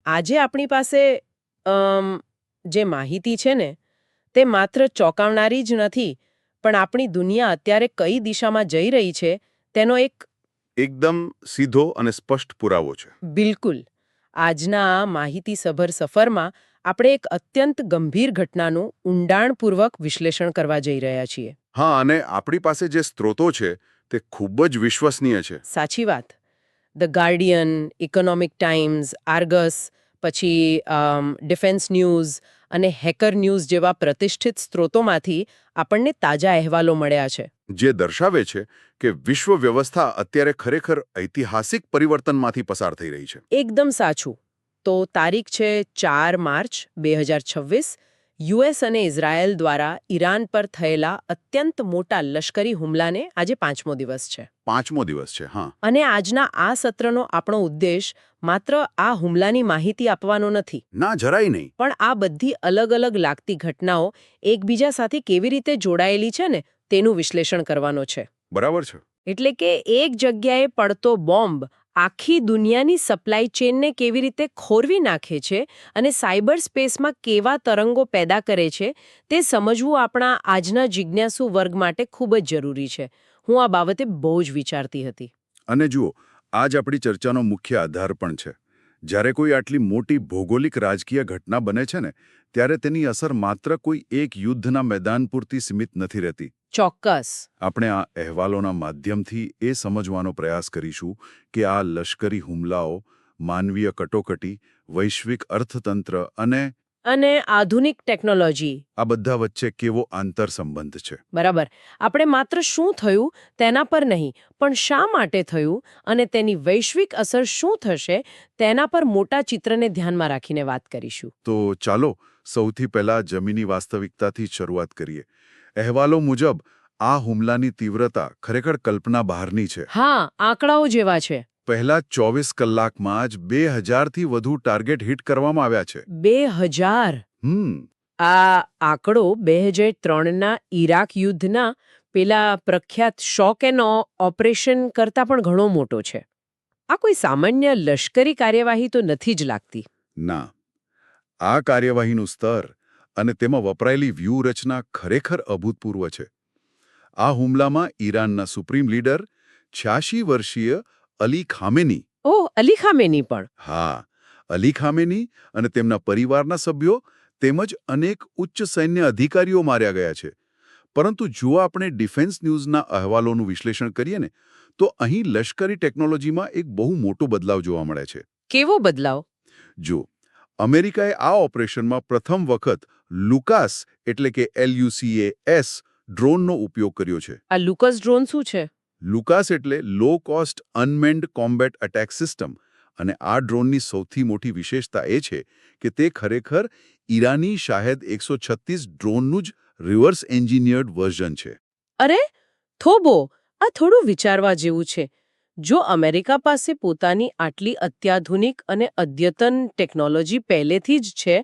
આજે આપણી પાસે જે માહિતી છે ને તે માત્ર ચોંકાવનારી જ નથી, પણ આપણી દુનિયા અત્યારે કઈ દિશામાં જઈ રહી છે તેનો એકદમ સીધો અને સ્પષ્ટ પુરાવો છે. બિલકુલ. આજના આ માહિતીસભર સફરમાં આપણે એક અત્યંત ગંભીર ઘટનાનું ઊંડાણપૂર્વક વિશ્લેષણ કરવા જઈ રહ્યા છીએ. હા, અને આપણી પાસે જે સ્ત્રોતો છે તે ખૂબ જ વિશ્વસનીય છે. સાચી વાત. ધ ગાર્ડિયન, ઇકોનોમિક ટાઈમ્સ, આર્ગસ, પછી ડિફેન્સ ન્યૂઝ અને હેકર ન્યૂઝ જેવા પ્રતિષ્ઠિત સ્ત્રોતોમાંથી આપણને તાજા અહેવાલો મળ્યા છે. જે દર્શાવે છે કે વિશ્વ વ્યવસ્થા અત્યારે ખરેખર ઐતિહાસિક પરિવર્તનમાંથી પસાર થઈ રહી છે. એકદમ સાચું. તો તારીખ છે 4 માર્ચ 2026. યુએસ અને ઇઝરાયલ દ્વારા ઈરાન પર થયેલા અત્યંત મોટા લશ્કરી હુમલાને આજે 5મો દિવસ છે. 5મો દિવસ છે. હા. અને આજના આ સત્રનો આપણો ઉદ્દેશ માત્ર આ હુમલાની માહિતી આપવાનો નથી. ના, જરાય નહીં. પણ આ બધી અલગ અલગ લાગતી ઘટનાઓ એકબીજા સાથે કેવી રીતે જોડાયેલી છે ને તેનું વિશ્લેષણ કરવાનો છે. બરાબર છે. એટલે કે એક જગ્યાએ પડતો બોમ્બ આખી દુનિયાની સપ્લાય ચેનને કેવી રીતે ખોરવી નાખે છે અને સાયબર સ્પેસમાં કેવા તરંગો પેદા કરે છે તે સમજવું આપણા આજના જિજ્ઞાસુ વર્ગ માટે ખૂબ જ જરૂરી છે. હું આ બાબતે બહુ જ વિચારતી હતી. અને જુઓ, આજ આપણી ચર્ચાનો મુખ્ય આધાર પણ છે. જ્યારે કોઈ આટલી મોટી ભૌગોલિક રાજકીય ઘટના બને છે ને, ત્યારે તેની અસર માત્ર કોઈ એક યુદ્ધના મેદાન પૂરતી સીમિત નથી રહેતી. ચોક્કસ. આપણે આ અહેવાલોના માધ્યમથી એ સમજવાનો પ્રયાસ કરીશું કે આ લશ્કરી હુમલાઓ, માનવીય કટોકટી, વૈશ્વિક અર્થતંત્ર અને આધુનિક ટેકનોલોજી, આ બધા વચ્ચે કેવો આંતરસંબંધ છે. બરાબર. આપણે માત્ર શું થયું તેના પર નહીં, પણ શા માટે થયું અને તેની વૈશ્વિક અસર શું થશે તેના પર મોટા ચિત્રને ધ્યાનમાં રાખીને વાત કરીશું. તો ચાલો સૌથી પહેલા જમીની વાસ્તવિકતાથી શરૂઆત કરીએ. અહેવાલો મુજબ આ હુમલાની તીવ્રતા ખરેખર કલ્પના બહારની છે. હા, આંકડાઓ જેવા છે. પહેલા 24 કલાકમાં જ 2000થી વધુ ટાર્ગેટ હિટ કરવામાં આવ્યા છે. 2000. આ આંકડો 2003ના ઈરાક યુદ્ધના પેલા પ્રખ્યાત શોક એન્ડ ઓપરેશન કરતાં પણ ઘણો મોટો છે. આ કોઈ સામાન્ય લશ્કરી કાર્યવાહી તો નથી જ લાગતી. ના, આ કાર્યવાહીનું સ્તર અને તેમાં વપરાયેલી વ્યૂહરચના ખરેખર અભૂતપૂર્વ છે. આ હુમલામાં ઈરાનના સુપ્રીમ લીડર 86 વર્ષીય અલી ખામેની. ઓહ, અલી ખામેની પણ. હા, અલી ખામેની અને તેમના પરિવારના સભ્યો તેમજ અનેક ઉચ્ચ સૈન્ય અધિકારીઓ માર્યા ગયા છે. પરંતુ જો આપણે ડિફેન્સ ન્યૂઝના અહેવાલોનું વિશ્લેષણ કરીએ ને, તો અહીં લશ્કરી ટેકનોલોજીમાં એક બહુ મોટો બદલાવ જોવા મળે છે. કેવો બદલાવ? જો અમેરિકાએ આ ઓપરેશનમાં પ્રથમ વખત લુકાસ એટલે કે LUCAS ડ્રોનનો ઉપયોગ કર્યો છે. આ લુકસ ડ્રોન શું છે? લુકાસ એટલે low cost unmanned combat attack system. અને આ ડ્રોનની સૌથી મોટી વિશેષતા એ છે કે તે ખરેખર ઈરાની શાહેદ 136 ડ્રોનનું જ રિવર્સ એન્જિનિયર્ડ વર્ઝન છે. અરે થોબો, આ થોડું વિચારવા જેવું છે. જો અમેરિકા પાસે પોતાની આટલી અત્યાધુનિક અને અદ્યતન ટેકનોલોજી પહેલેથી જ છે,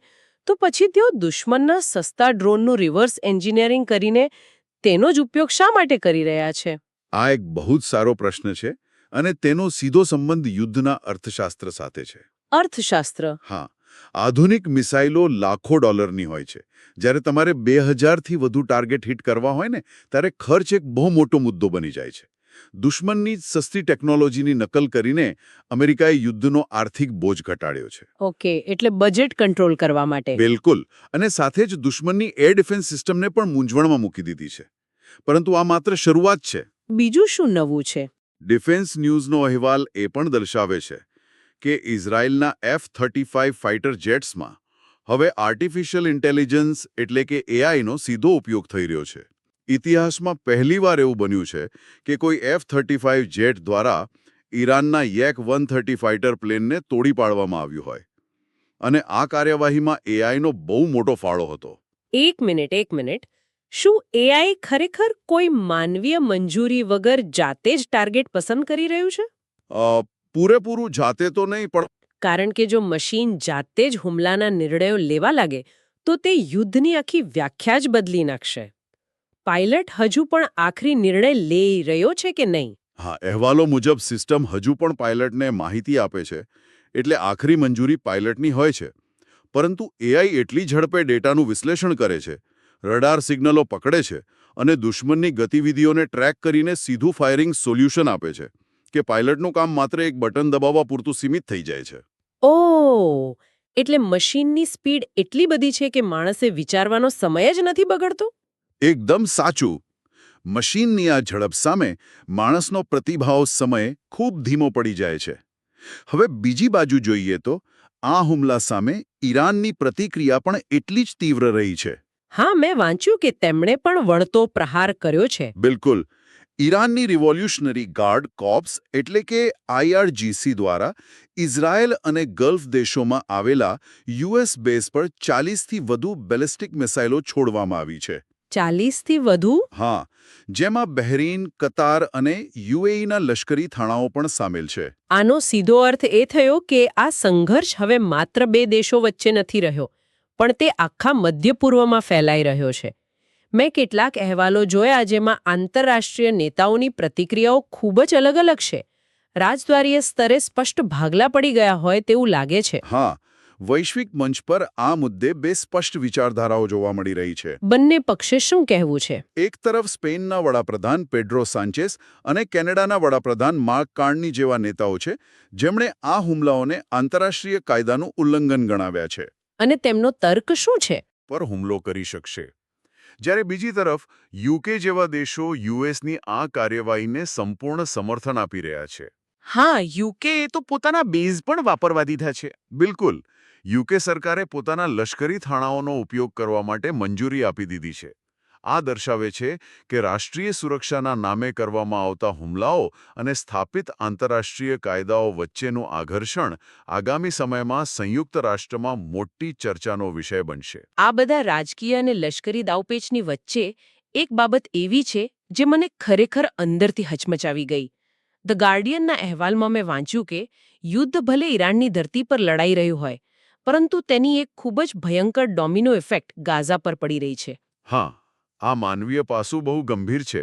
તો પછી તેઓ દુશ્મનના સસ્તા ડ્રોનનું રિવર્સ એન્જિનિયરિંગ કરીને તેનો જ ઉપયોગ શા માટે કરી રહ્યા છે? આ એક બહુ જ સારો પ્રશ્ન છે અને તેનો સીધો સંબંધ યુદ્ધના અર્થશાસ્ત્ર સાથે છે. અર્થશાસ્ત્ર? હા, આધુનિક મિસાઇલો લાખો ડોલરની હોય છે. જ્યારે તમારે 2000થી વધુ ટાર્ગેટ હિટ કરવા હોય ને, ત્યારે ખર્ચ એક બહુ મોટો મુદ્દો બની જાય છે. દુશ્મનની સસ્તી ટેકનોલોજીની નકલ કરીને અમેરિકાએ યુદ્ધનો આર્થિક બોજ ઘટાડ્યો છે. ઓકે, એટલે બજેટ કંટ્રોલ કરવા માટે. બિલકુલ. અને સાથે જ દુશ્મનની એર ડિફેન્સ સિસ્ટમને પણ મૂંઝવણમાં મૂકી દીધી છે. પરંતુ આ માત્ર શરૂઆત છે. બીજું શું નવું છે? ડિફેન્સ ન્યૂઝનો અહેવાલ એ પણ દર્શાવે છે કે ઇઝરાયલના F-35 ફાઇટર જેટ્સમાં હવે આર્ટિફિશિયલ ઇન્ટેલિજન્સ એટલે કે AIનો સીધો ઉપયોગ થઈ રહ્યો છે. ઇતિહાસમાં પહેલીવાર એવું બન્યું છે કે કોઈ F-35 જેટ દ્વારા ઈરાનના YAC-130 ફાઇટર પ્લેનને તોડી પાડવામાં આવ્યું હોય. અને આ કાર્યવાહીમાં AIનો બહુ મોટો ફાળો હતો. એક મિનિટ. શું AI ખરેખર કોઈ માનવીય મંજૂરી વગર જાતે જ ટાર્ગેટ પસંદ કરી રહ્યું છે? પૂરેપૂરું જાતે તો નહીં, પણ કારણ કે જો મશીન જાતે જ હુમલાના નિર્ણયો લેવા લાગે તો તે યુદ્ધની આખી વ્યાખ્યા જ બદલી નાખશે. પાયલટ હજુ પણ આખરી નિર્ણય લઈ રહ્યો છે કે નહીં? હા, અહેવાલો મુજબ સિસ્ટમ હજુ પણ પાયલટને માહિતી આપે છે. એટલે આખરી મંજૂરી પાયલટની હોય છે. પરંતુ એઆઈ એટલી ઝડપે ડેટાનું વિશ્લેષણ કરે છે, રડાર સિગ્નલો પકડે છે અને દુશ્મનની ગતિવિધિઓને ટ્રેક કરીને સીધું ફાયરિંગ સોલ્યુશન આપે છે કે પાયલટનું કામ માત્ર એક બટન દબાવવા પૂરતું સીમિત થઈ જાય છે. ઓહ, એટલે મશીનની સ્પીડ એટલી બધી છે કે માણસે વિચારવાનો સમય જ નથી બગડતો? એકદમ સાચું. મશીનની આ ઝડપ સામે માણસનો પ્રતિભાવ સમય ખૂબ ધીમો પડી જાય છે. હવે બીજી બાજુ જોઈએ તો આ હુમલા સામે ઈરાનની પ્રતિક્રિયા પણ એટલી જ તીવ્ર રહી છે. હા, મેં વાંચ્યું કે તેમણે પણ વળતો પ્રહાર કર્યો છે. બિલકુલ. ઈરાનની રિવોલ્યુશનરી ગાર્ડ કોર્પ્સ એટલે કે IRGC દ્વારા ઇઝરાયલ અને ગલ્ફ દેશોમાં આવેલા US બેઝ પર 40થી વધુ બેલિસ્ટિક મિસાઇલો છોડવામાં આવી છે. 40થી વધુ? હા, જેમાં બહેરીન, કતાર અને UAEના લશ્કરી થાણાઓ પણ સામેલ છે. આનો સીધો અર્થ એ થયો કે આ સંઘર્ષ હવે માત્ર બે દેશો વચ્ચે નથી રહ્યો, પણ તે આખા મધ્ય પૂર્વમાં ફેલાઈ રહ્યો છે. મેં કેટલાક અહેવાલો જોયા જેમાં આંતરરાષ્ટ્રીય નેતાઓની પ્રતિક્રિયાઓ ખૂબ જ અલગ-અલગ છે. રાજદ્વારીય સ્તરે સ્પષ્ટ ભાગલા પડી ગયા હોય તેવું લાગે છે. હા, વૈશ્વિક મંચ પર આ મુદ્દે બે સ્પષ્ટ વિચારધારાઓ જોવા મળી રહી છે. બંને પક્ષે શું કહેવું છે? એક તરફ સ્પેનના વડાપ્રધાન પેડ્રો સાન્ચેસ અને કેનેડાના વડાપ્રધાન માર્ક કાર્ની જેવા નેતાઓ છે, જેમણે આ હુમલાઓને આંતરરાષ્ટ્રીય કાયદાનું ઉલ્લંઘન ગણાવ્યા છે. અને તેમનો તર્ક શું છે? પર હુમલો કરી શકશે. જ્યારે બીજી તરફ યુકે જેવા દેશો યુએસની આ કાર્યવાહીને સંપૂર્ણ સમર્થન આપી રહ્યા છે. હા, યુકે તો પોતાના બેઝ પણ વાપરવા દીધા છે. બિલકુલ. યુકે સરકારે પોતાના લશ્કરી થાણાઓનો ઉપયોગ કરવા માટે મંજૂરી આપી દીધી છે. આ દર્શાવે છે કે રાષ્ટ્રીય સુરક્ષાના નામે કરવામાં આવતા હુમલાઓ અને સ્થાપિત આંતરરાષ્ટ્રીય કાયદાઓ વચ્ચેનું આ ઘર્ષણ આગામી સમયમાં સંયુક્ત રાષ્ટ્રમાં મોટી ચર્ચાનો વિષય બનશે. આ બધા રાજકીય અને લશ્કરી દાવપેચની વચ્ચે એક બાબત એવી છે જે મને ખરેખર અંદરથી હચમચાવી ગઈ. ધ ગાર્ડિયનના અહેવાલમાં મેં વાંચ્યું કે યુદ્ધ ભલે ઈરાનની ધરતી પર લડાઈ રહ્યું હોય, પરંતુ તેની એક ખૂબ જ ભયંકર ડોમિનો ઇફેક્ટ ગાઝા પર પડી રહી છે. હા, આ માનવીય પાસું બહુ ગંભીર છે.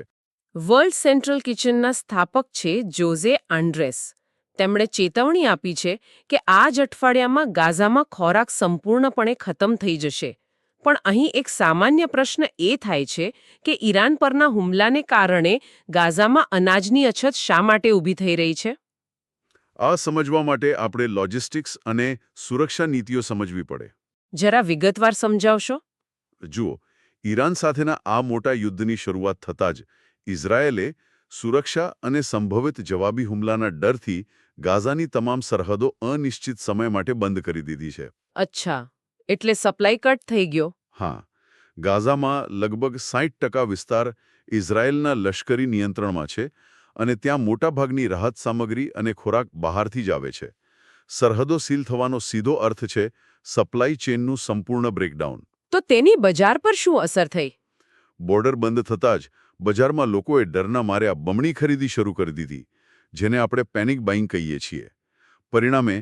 વર્લ્ડ સેન્ટ્રલ કિચનના સ્થાપક છે જોઝે આન્ડ્રેસ. તેમણે ચેતવણી આપી છે કે આ જ અઠવાડિયામાં ગાઝામાં ખોરાક સંપૂર્ણપણે ખતમ થઈ જશે. પણ અહીં એક સામાન્ય પ્રશ્ન એ થાય છે કે ઈરાન પરના હુમલાને કારણે ગાઝામાં અનાજની અછત શા માટે ઊભી થઈ રહી છે? આ સમજવા માટે આપણે લોજિસ્ટિક્સ અને સુરક્ષા નીતિઓ સમજવી પડે. જરા વિગતવાર સમજાવશો? જુઓ, ઈરાન સાથેના આ મોટા યુદ્ધની શરૂઆત થતાં જ ઇઝરાયેલે સુરક્ષા અને સંભવિત જવાબી હુમલાના ડરથી ગાઝાની તમામ સરહદો અનિશ્ચિત સમય માટે બંધ કરી દીધી છે. અચ્છા, એટલે સપ્લાય કટ થઈ ગયો. હા, ગાઝામાં લગભગ 60% વિસ્તાર ઇઝરાયેલના લશ્કરી નિયંત્રણમાં છે અને ત્યાં મોટાભાગની રાહત સામગ્રી અને ખોરાક બહારથી જ આવે છે. સરહદો સીલ થવાનો સીધો અર્થ છે સપ્લાય ચેનનું સંપૂર્ણ બ્રેકડાઉન. તો તેની બજાર પર શું અસર થઈ? બોર્ડર બંધ થતાં જ બજારમાં લોકોએ ડરના માર્યા બમણી ખરીદી શરૂ કરી દીધી, જેને આપણે પેનિક બાઇંગ કહીએ છીએ. પરિણામે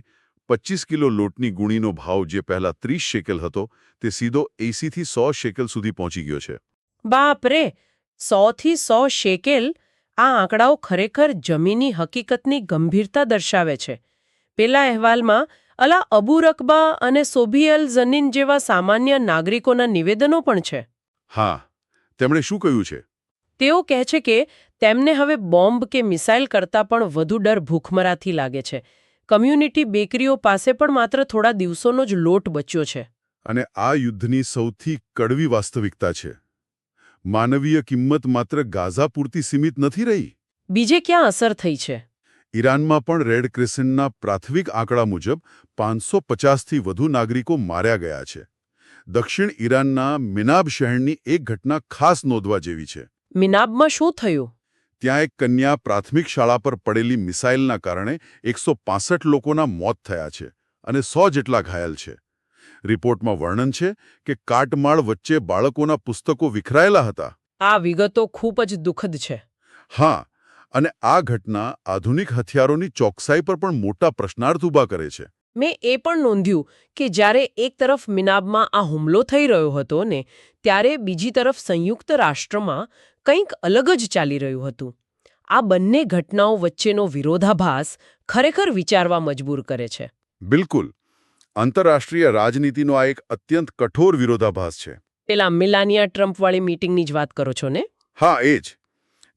25 કિલો લોટની ગુણીનો ભાવ જે પહેલા 30 શેકેલ હતો તે સીધો 80થી 100 શેકેલ સુધી પહોંચી ગયો છે. બાપ રે! 100થી 100 શેકેલ! આ આંકડાઓ ખરેખર જમીની હકીકતની ગંભીરતા દર્શાવે છે. પેલા અહેવાલમાં અલા અબુ રકબા અને સોબિયલ ઝનીન જેવા સામાન્ય નાગરિકોના નિવેદનો પણ છે. હા, તેમણે શું કહ્યું છે? તેઓ કહે છે કે તેમને હવે બોમ્બ કે મિસાઇલ કરતાં પણ વધુ ડર ભૂખમરાથી લાગે છે. કમ્યુનિટી બેકરીઓ પાસે પણ માત્ર થોડા દિવસોનો જ લોટ બચ્યો છે. અને આ યુદ્ધની સૌથી કડવી વાસ્તવિકતા છે. માનવીય કિંમત માત્ર ગાઝા પૂરતી સીમિત નથી રહી. બીજે ક્યાં અસર થઈ છે? ઈરાનમાં પણ રેડ ક્રિસન્ટના પ્રાથમિક આંકડા મુજબ 550થી વધુ નાગરિકો માર્યા ગયા છે. દક્ષિણ ઈરાનના મિનાબ શહેરની એક ઘટના ખાસ નોંધવા જેવી છે. મિનાબમાં શું થયું? ત્યાં એક કન્યા પ્રાથમિક શાળા પર પડેલી મિસાઇલના કારણે 165 લોકોના મોત થયા છે અને 100 જેટલા ઘાયલ છે. રિપોર્ટમાં વર્ણન છે કે કાટમાળ વચ્ચે બાળકોના પુસ્તકો વિખરાયેલા હતા. આ વિગતો ખૂબ જ દુઃખદ છે. હા, અને આ ઘટના આધુનિક હથિયારોની ચોકસાઈ પર પણ મોટા પ્રશ્નાર્થ ઊભા કરે છે. મેં એ પણ નોંધ્યું કે જ્યારે એક તરફ મિનાબમાં આ હુમલો થઈ રહ્યો હતો ને, ત્યારે બીજી તરફ સંયુક્ત રાષ્ટ્રમાં કંઈક અલગ જ ચાલી રહ્યું હતું. આ બંને ઘટનાઓ વચ્ચેનો વિરોધાભાસ ખરેખર વિચારવા મજબૂર કરે છે. બિલકુલ. આંતરરાષ્ટ્રીય રાજનીતિનો આ એક અત્યંત કઠોર વિરોધાભાસ છે. પેલા મિલાનિયા ટ્રમ્પવાળી મીટિંગની જ વાત કરો છો ને? હા, એ જ.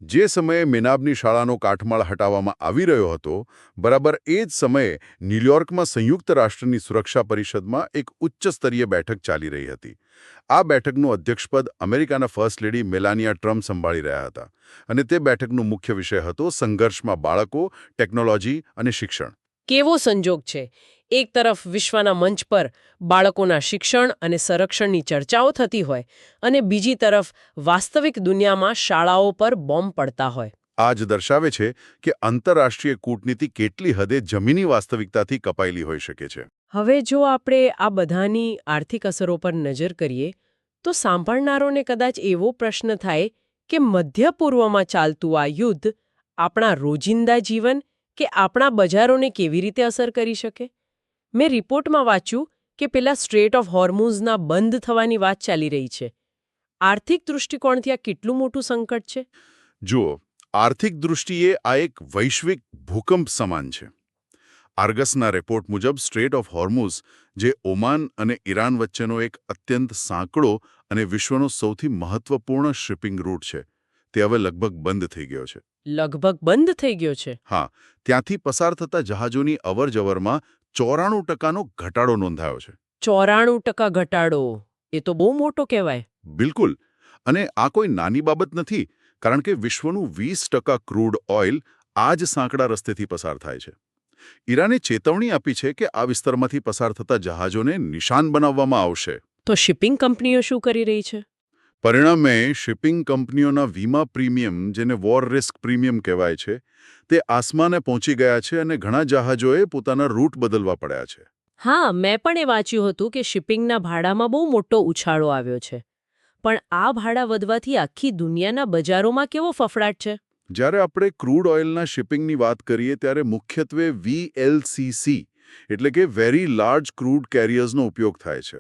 જે સમયે મેનાબની શાળાનો કાટમાળ હટાવવામાં આવી રહ્યો હતો, બરાબર એ જ સમયે ન્યૂયોર્કમાં સંયુક્ત રાષ્ટ્રની સુરક્ષા પરિષદમાં એક ઉચ્ચ-સ્તરીય બેઠક ચાલી રહી હતી. આ બેઠકનું અધ્યક્ષપદ અમેરિકાના ફર્સ્ટ લેડી મેલાનિયા ટ્રમ્પ સંભાળી રહ્યા હતા. અને તે બેઠકનો મુખ્ય વિષય હતો સંઘર્ષમાં બાળકો, ટેકનોલોજી અને શિક્ષણ. કેવો સંજોગ છે! એક તરફ વિશ્વના મંચ પર બાળકોના શિક્ષણ અને સંરક્ષણની ચર્ચાઓ થતી હોય અને બીજી તરફ વાસ્તવિક દુનિયામાં શાળાઓ પર બોમ્બ પડતા હોય. આ જ દર્શાવે છે કે આંતરરાષ્ટ્રીય કૂટનીતિ કેટલી હદે જમીની વાસ્તવિકતાથી કપાયેલી હોઈ શકે છે. હવે જો આપણે આ બધાની આર્થિક અસરો પર નજર કરીએ તો સાંભળનારોને કદાચ એવો પ્રશ્ન થાય કે મધ્ય પૂર્વમાં ચાલતું આ યુદ્ધ આપણા રોજિંદા જીવન કે આપણા બજારોને કેવી રીતે અસર કરી શકે? મેં રિપોર્ટમાં વાંચ્યું કે પેલા સ્ટ્રેટ ઓફ હોર્મુઝના બંધ થવાની વાત ચાલી રહી છે. આર્થિક દૃષ્ટિકોણથી આ કેટલું મોટું સંકટ છે? જુઓ, આર્થિક દૃષ્ટિએ આ એક વૈશ્વિક ભૂકંપ સમાન છે. આર્ગસના રિપોર્ટ મુજબ સ્ટ્રેટ ઓફ હોર્મુઝ, જે ઓમાન અને ઈરાન વચ્ચેનો એક અત્યંત સાંકડો અને વિશ્વનો સૌથી મહત્વપૂર્ણ શિપિંગ રૂટ છે, તે હવે લગભગ બંધ થઈ ગયો છે. લગભગ બંધ થઈ ગયો છે. હા, ત્યાંથી પસાર થતા જહાજોની અવરજવરમાં 94% ઘટાડો નોંધાયો છે. 94% ઘટાડો, એ તો બહુ મોટો કહેવાય. બિલકુલ. અને આ કોઈ નાની બાબત નથી, કારણ કે વિશ્વનું 20% ક્રૂડ ઓઇલ આ જ સાંકડા રસ્તેથી પસાર થાય છે. ઈરાને ચેતવણી આપી છે કે આ વિસ્તારમાંથી પસાર થતા જહાજોને નિશાન બનાવવામાં આવશે. તો શિપિંગ કંપનીઓ શું કરી રહી છે? પરિણામે શિપિંગ કંપનીઓના વીમા પ્રીમિયમ, જેને વોર રિસ્ક પ્રીમિયમ કહેવાય છે, તે આસમાને પહોંચી ગયા છે અને ઘણા જહાજોએ પોતાના રૂટ બદલવા પડ્યા છે. હા, મેં પણ એ વાંચ્યું હતું કે શિપિંગના ભાડામાં બહુ મોટો ઉછાળો આવ્યો છે. પણ આ ભાડા વધવાથી આખી દુનિયાના બજારોમાં કેવો ફફડાટ છે? જ્યારે આપણે ક્રૂડ ઓઇલના શિપિંગની વાત કરીએ ત્યારે મુખ્યત્વે VLCC એટલે કે વેરી લાર્જ ક્રૂડ કેરિયર્સનો ઉપયોગ થાય છે.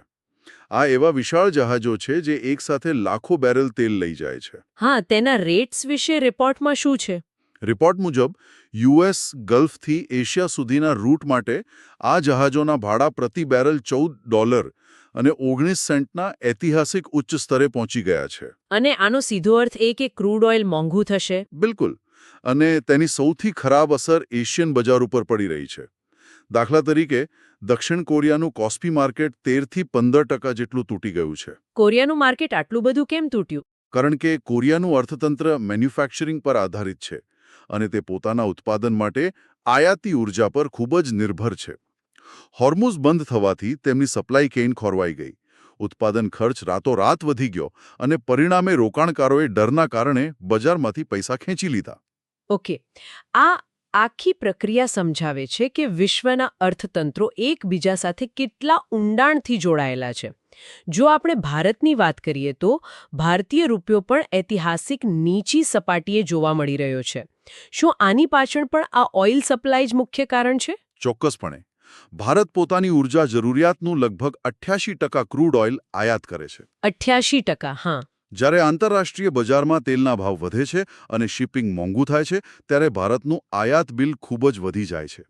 આ એવા વિશાળ જહાજો છે જે એકસાથે લાખો બેરલ તેલ લઈ જાય છે. હા, તેના રેટ્સ વિશે રિપોર્ટમાં શું છે? રિપોર્ટ મુજબ યુએસ ગલ્ફથી એશિયા સુધીના રૂટ માટે આ જહાજોના ભાડા પ્રતિ બેરલ $14 અને 19 સેન્ટના ઐતિહાસિક ઉચ્ચ સ્તરે પહોંચી ગયા છે. અને આનો સીધો અર્થ એ કે ક્રૂડ ઓઇલ મોંઘું થશે? બિલકુલ. અને તેની સૌથી ખરાબ અસર એશિયન બજાર ઉપર પડી રહી છે. દાખલા તરીકે, દક્ષિણ કોરિયાનું કોસ્પી માર્કેટ 13થી 15% જેટલું તૂટી ગયું છે. કોરિયાનું માર્કેટ આટલું બધું કેમ તૂટ્યું? કારણ કે કોરિયાનું અર્થતંત્ર મેન્યુફેક્ચરિંગ પર આધારિત છે અને તે પોતાના ઉત્પાદન માટે આયાતી ઉર્જા પર ખૂબ જ નિર્ભર છે. હોર્મુઝ બંધ થવાથી તેમની સપ્લાય ચેઇન ખોરવાઈ ગઈ. ઉત્પાદન ખર્ચ રાતોરાત વધી ગયો અને પરિણામે રોકાણકારોએ ડરના કારણે બજારમાંથી પૈસા ખેંચી લીધા. ઓકે, આ આખી પ્રક્રિયા સમજાવે છે કે વિશ્વના અર્થતંત્રો એકબીજા સાથે કેટલા ઊંડાણથી જોડાયેલા છે. જો આપણે ભારતની વાત કરીએ તો ભારતીય રૂપિયો પણ ઐતિહાસિક નીચી સપાટીએ જોવા મળી રહ્યો છે. શું આની પાછળ પણ આ ઓઇલ સપ્લાય જ મુખ્ય કારણ છે? ચોક્કસપણે. ભારત પોતાની ઉર્જા જરૂરિયાતનું લગભગ 88% ક્રૂડ ઓઇલ આયાત કરે છે. 88%, હા. જ્યારે આંતરરાષ્ટ્રીય બજારમાં તેલના ભાવ વધે છે અને શિપિંગ મોંઘું થાય છે, ત્યારે ભારતનું આયાત બિલ ખૂબ જ વધી જાય છે.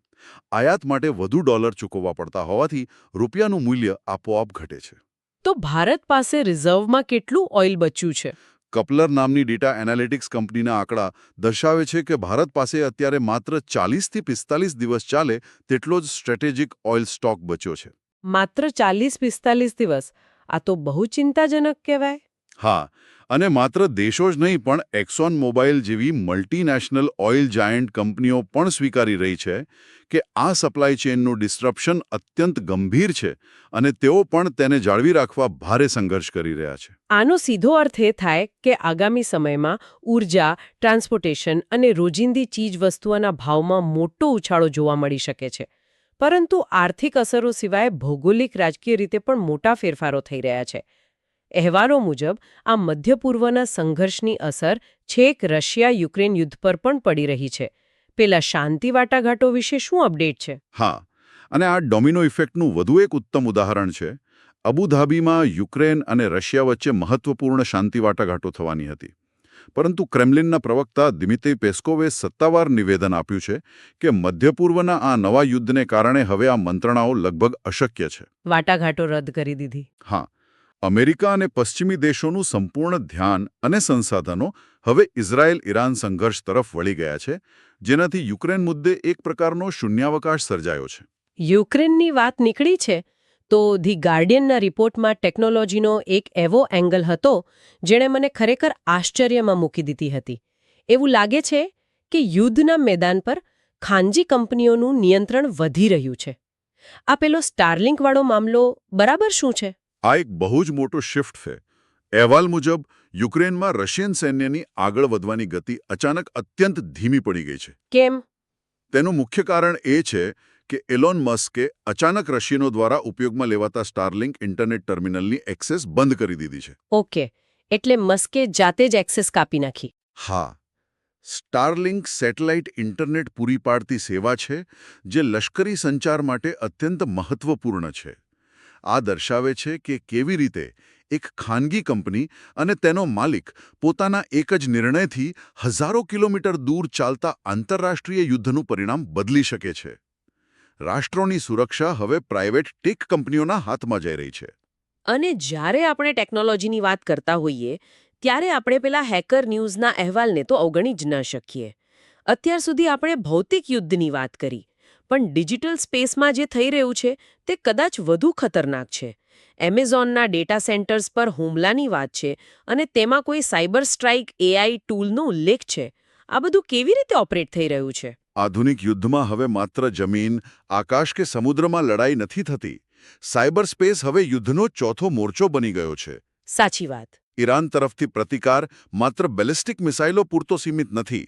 આયાત માટે વધુ ડોલર ચૂકવવા પડતા હોવાથી રૂપિયાનું મૂલ્ય આપોઆપ ઘટે છે. તો ભારત પાસે રિઝર્વમાં કેટલું ઓઇલ બચ્યું છે? કપલર નામની ડેટા એનાલિટિક્સ કંપનીના આંકડા દર્શાવે છે કે ભારત પાસે અત્યારે માત્ર 40થી 45 દિવસ ચાલે તેટલો જ સ્ટ્રેટેજિક ઓઇલ સ્ટોક બચ્યો છે. માત્ર 40-45 દિવસ? આ તો બહુ ચિંતાજનક કહેવાય. હા, અને માત્ર દેશો જ નહીં પણ એક્સોન મોબાઇલ જેવી મલ્ટીનેશનલ ઓઇલ જાયન્ટ કંપનીઓ પણ સ્વીકારી રહી છે કે આ સપ્લાય ચેઇનનું ડિસ્ટ્રપ્શન અત્યંત ગંભીર છે અને તેઓ પણ તેને જાળવી રાખવા ભારે સંઘર્ષ કરી રહ્યા છે. આનો સીધો અર્થ એ થાય કે આગામી સમયમાં ઉર્જા, ટ્રાન્સપોર્ટેશન અને રોજિંદી ચીજવસ્તુઓના ભાવમાં મોટો ઉછાળો જોવા મળી શકે છે. પરંતુ આર્થિક અસરો સિવાય ભૌગોલિક રાજકીય રીતે પણ મોટા ફેરફારો થઈ રહ્યા છે. અહેવાલો મુજબ આ મધ્ય પૂર્વના સંઘર્ષની અસર છેક રશિયા-યુક્રેન યુદ્ધ પર પણ પડી રહી છે. પેલા શાંતિ વાટાઘાટો વિશે શું અપડેટ છે? હા, અને આ ડોમિનો ઇફેક્ટનું વધુ એક ઉત્તમ ઉદાહરણ છે. અબુધાબીમાં યુક્રેન અને રશિયા વચ્ચે મહત્વપૂર્ણ શાંતિ વાટાઘાટો થવાની હતી. પરંતુ ક્રેમલિનના પ્રવક્તા દિમિત્રી પેસ્કોવે સત્તાવાર નિવેદન આપ્યું છે કે મધ્ય પૂર્વના આ નવા યુદ્ધને કારણે હવે આ મંત્રણાઓ લગભગ અશક્ય છે. વાટાઘાટો રદ કરી દીધી. હા, અમેરિકા અને પશ્ચિમી દેશોનું સંપૂર્ણ ધ્યાન અને સંસાધનો હવે ઇઝરાયલ-ઈરાન સંઘર્ષ તરફ વળી ગયા છે, જેનાથી યુક્રેન મુદ્દે એક પ્રકારનો શૂન્યાવકાશ સર્જાયો છે. યુક્રેનની વાત નીકળી છે તો ધી ગાર્ડિયનના રિપોર્ટમાં ટેકનોલોજીનો એક એવો એંગલ હતો જેણે મને ખરેખર આશ્ચર્યમાં મૂકી દીધી હતી. એવું લાગે છે કે યુદ્ધના મેદાન પર ખાનગી કંપનીઓનું નિયંત્રણ વધી રહ્યું છે. આ પેલો સ્ટારલિંકવાળો મામલો બરાબર શું છે? આ એક બહુ જ મોટો શિફ્ટ છે. અહેવાલ મુજબ યુક્રેનમાં રશિયન સૈન્યની આગળ વધવાની ગતિ અચાનક અત્યંત ધીમી પડી ગઈ છે. કેમ? તેનું મુખ્ય કારણ એ છે કે એલોન મસ્કે અચાનક રશિયનો દ્વારા ઉપયોગમાં લેવાતા સ્ટારલિંક ઇન્ટરનેટ ટર્મિનલની એક્સેસ બંધ કરી દીધી છે. ઓકે, એટલે મસ્કે જાતે જ એક્સેસ કાપી નાખી. હા, સ્ટારલિંક સેટેલાઇટ ઇન્ટરનેટ પૂરી પાડતી સેવા છે જે લશ્કરી સંચાર માટે અત્યંત મહત્વપૂર્ણ છે. આ દર્શાવે છે કે કેવી રીતે એક ખાનગી કંપની અને તેનો માલિક પોતાના એક જ નિર્ણયથી હજારો કિલોમીટર દૂર ચાલતા આંતરરાષ્ટ્રીય યુદ્ધનું પરિણામ બદલી શકે છે. રાષ્ટ્રોની સુરક્ષા હવે પ્રાઇવેટ ટેક કંપનીઓના હાથમાં જઈ રહી છે. અને જ્યારે આપણે ટેકનોલોજીની વાત કરતા હોઈએ ત્યારે આપણે પેલા હેકર ન્યૂઝના અહેવાલને તો અવગણી જ ન શકીએ. અત્યાર સુધી આપણે ભૌતિક યુદ્ધની વાત કરી, પણ ડિજિટલ સ્પેસમાં જે થઈ રહ્યું છે તે કદાચ વધુ ખતરનાક છે. એમેઝોનના ડેટા સેન્ટર્સ પર હુમલાની વાત છે અને તેમાં કોઈ સાયબર સ્ટ્રાઇક એઆઈ ટૂલનો ઉલ્લેખ છે. આ બધું કેવી રીતે ઓપરેટ થઈ રહ્યું છે? આધુનિક યુદ્ધમાં હવે માત્ર જમીન, આકાશ કે સમુદ્રમાં લડાઈ નથી થતી. સાયબર સ્પેસ હવે યુદ્ધનો ચોથો મોરચો બની ગયો છે. સાચી વાત. ઈરાન તરફથી પ્રતિકાર માત્ર બેલિસ્ટિક મિસાઇલો પૂરતો સીમિત નથી.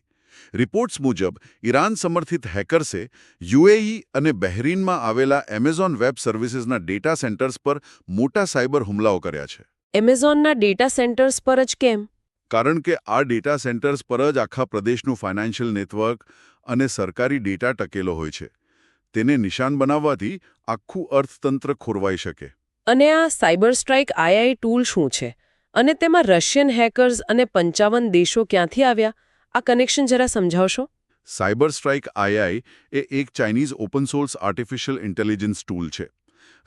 રિપોર્ટ્સ મુજબ ઈરાન સમર્થિત હેકર્સે યુએઈ અને બહેરીનમાં આવેલા એમેઝોન વેબ સર્વિસીસના ડેટા સેન્ટર્સ પર મોટા સાયબર હુમલાઓ કર્યા છે. એમેઝોનના ડેટા સેન્ટર્સ પર જ કેમ? કારણ કે આ ડેટા સેન્ટર્સ પર જ આખા પ્રદેશનું ફાઇનાન્શિયલ નેટવર્ક અને સરકારી ડેટા ટકેલો હોય છે. તેને નિશાન બનાવવાથી આખું અર્થતંત્ર ખોરવાઈ શકે. અને આ સાયબર સ્ટ્રાઇક આઈઆઈ ટૂલ શું છે? અને તેમાં રશિયન હેકર્સ અને 55 દેશો ક્યાંથી આવ્યા? આ કનેક્શન જરા સમજાવશો? સાયબર સ્ટ્રાઇક આઈઆઈ એ એક Chinese open source artificial intelligence tool છે.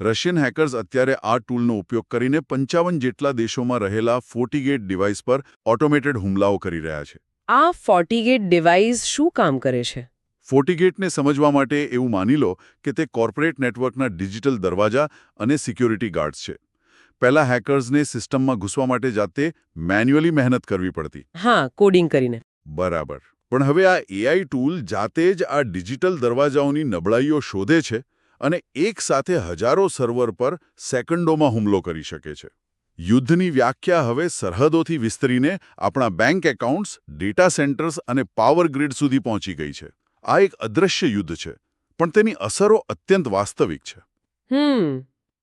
રશિયન હેકર્સ અત્યારે આ ટૂલનો ઉપયોગ કરીને 55 જેટલા દેશોમાં રહેલા ફોર્ટીગેટ ડિવાઇસ પર ઓટોમેટેડ હુમલાઓ કરી રહ્યા છે. આ ફોર્ટીગેટ ડિવાઇસ શું કામ કરે છે? ફોર્ટીગેટને સમજવા માટે એવું માની લો કે તે કોર્પોરેટ નેટવર્કના ડિજિટલ દરવાજા અને સિક્યોરિટી ગાર્ડ્સ છે. પહેલા હેકર્સને સિસ્ટમમાં ઘૂસવા માટે જાતે મેન્યુઅલી મહેનત કરવી પડતી. હા, કોડિંગ કરીને. બરાબર. પણ હવે આ એઆઈ ટૂલ જાતે જ આ ડિજિટલ દરવાજાઓની નબળાઈઓ શોધે છે અને એક સાથે હજારો સર્વર પર સેકન્ડોમાં હુમલો કરી શકે છે. યુદ્ધની વ્યાખ્યા હવે સરહદોથી વિસ્તરીને આપણા બેંક એકાઉન્ટ્સ, ડેટા સેન્ટર્સ અને પાવર ગ્રીડ સુધી પહોંચી ગઈ છે. આ એક અદૃશ્ય યુદ્ધ છે, પણ તેની અસરો અત્યંત વાસ્તવિક છે.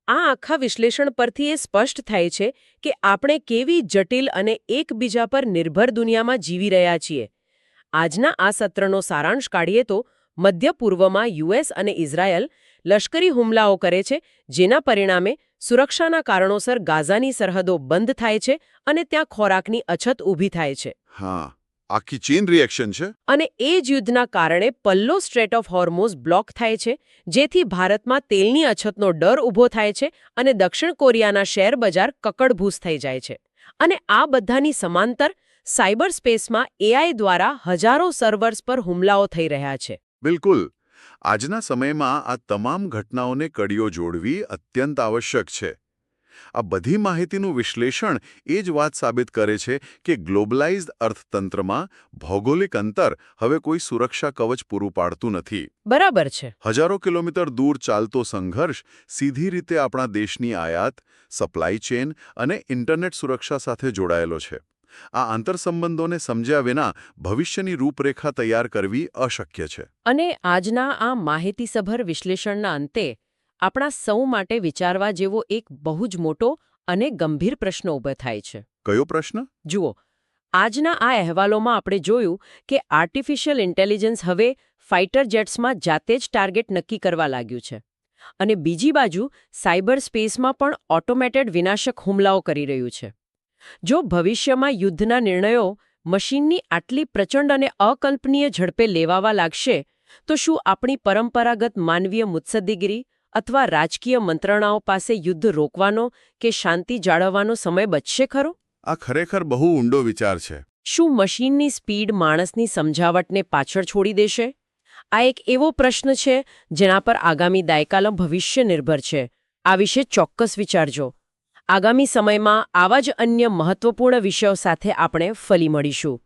આ આખા વિશ્લેષણ પરથી એ સ્પષ્ટ થાય છે કે આપણે કેવી જટિલ અને એકબીજા પર નિર્ભર દુનિયામાં જીવી રહ્યા છીએ. આજના આ સત્રનો સારાંશ કાઢીએ તો મધ્ય પૂર્વમાં યુએસ અને ઇઝરાયલ લશ્કરી હુમલાઓ કરે છે, જેના પરિણામે સુરક્ષાના કારણોસર ગાઝાની સરહદો બંધ થાય છે અને ત્યાં ખોરાકની અછત ઊભી થાય છે. હા, આખી ચેઇન રિએક્શન છે. અને એ જ યુદ્ધના કારણે પલ્લો સ્ટ્રેટ ઓફ હોર્મોઝ બ્લોક થાય છે, જેથી ભારતમાં તેલની અછતનો ડર ઊભો થાય છે અને દક્ષિણ કોરિયાના શેર બજાર કકડભૂસ થઈ જાય છે. અને આ બધાની સમાંતર સાયબર સ્પેસમાં એઆઈ દ્વારા હજારો સર્વર્સ પર હુમલાઓ થઈ રહ્યા છે. બિલકુલ. આજના સમયમાં આ તમામ ઘટનાઓને કડીઓ જોડવી અત્યંત આવશ્યક છે. આ બધી માહિતીનું વિશ્લેષણ એ જ વાત સાબિત કરે છે કે ગ્લોબલાઇઝ્ડ અર્થતંત્રમાં ભૌગોલિક અંતર હવે કોઈ સુરક્ષા કવચ પૂરું પાડતું નથી. બરાબર છે. હજારો કિલોમીટર દૂર ચાલતો સંઘર્ષ સીધી રીતે આપણા દેશની આયાત, સપ્લાય ચેઇન અને ઇન્ટરનેટ સુરક્ષા સાથે જોડાયેલો છે. આ આંતરસંબંધોને સમજ્યા વિના ભવિષ્યની રૂપરેખા તૈયાર કરવી અશક્ય છે. અને આજના આ માહિતીસભર વિશ્લેષણના અંતે આપણા સૌ માટે વિચારવા જેવો એક બહુ જ મોટો અને ગંભીર પ્રશ્ન ઊભો થાય છે. કયો પ્રશ્ન? જુઓ, આજના આ અહેવાલોમાં આપણે જોયું કે આર્ટિફિશિયલ ઇન્ટેલિજન્સ હવે ફાઇટર જેટ્સમાં જાતે જ ટાર્ગેટ નક્કી કરવા લાગ્યું છે. અને બીજી બાજુ સાયબર સ્પેસમાં પણ ઓટોમેટેડ વિનાશક હુમલાઓ કરી રહ્યું છે. જો ભવિષ્યમાં યુદ્ધના નિર્ણયો મશીનની આટલી પ્રચંડ અને અકલ્પનીય ઝડપે લેવાવા લાગશે તો શું આપણી પરંપરાગત માનવીય મુત્સદ્દીગીરી અથવા રાજકીય મંત્રણાઓ પાસે યુદ્ધ રોકવાનો કે શાંતિ જાળવવાનો સમય બચશે ખરો? આ ખરેખર બહુ ઊંડો વિચાર છે. શું મશીનની સ્પીડ માણસની સમજાવટને પાછળ છોડી દેશે? આ એક એવો પ્રશ્ન છે જેના પર આગામી દાયકાનું ભવિષ્ય નિર્ભર છે. આ વિશે ચોક્કસ વિચારજો. આગામી સમયમાં આવા જ અન્ય મહત્વપૂર્ણ વિષયો સાથે આપણે ફરી મળીશું.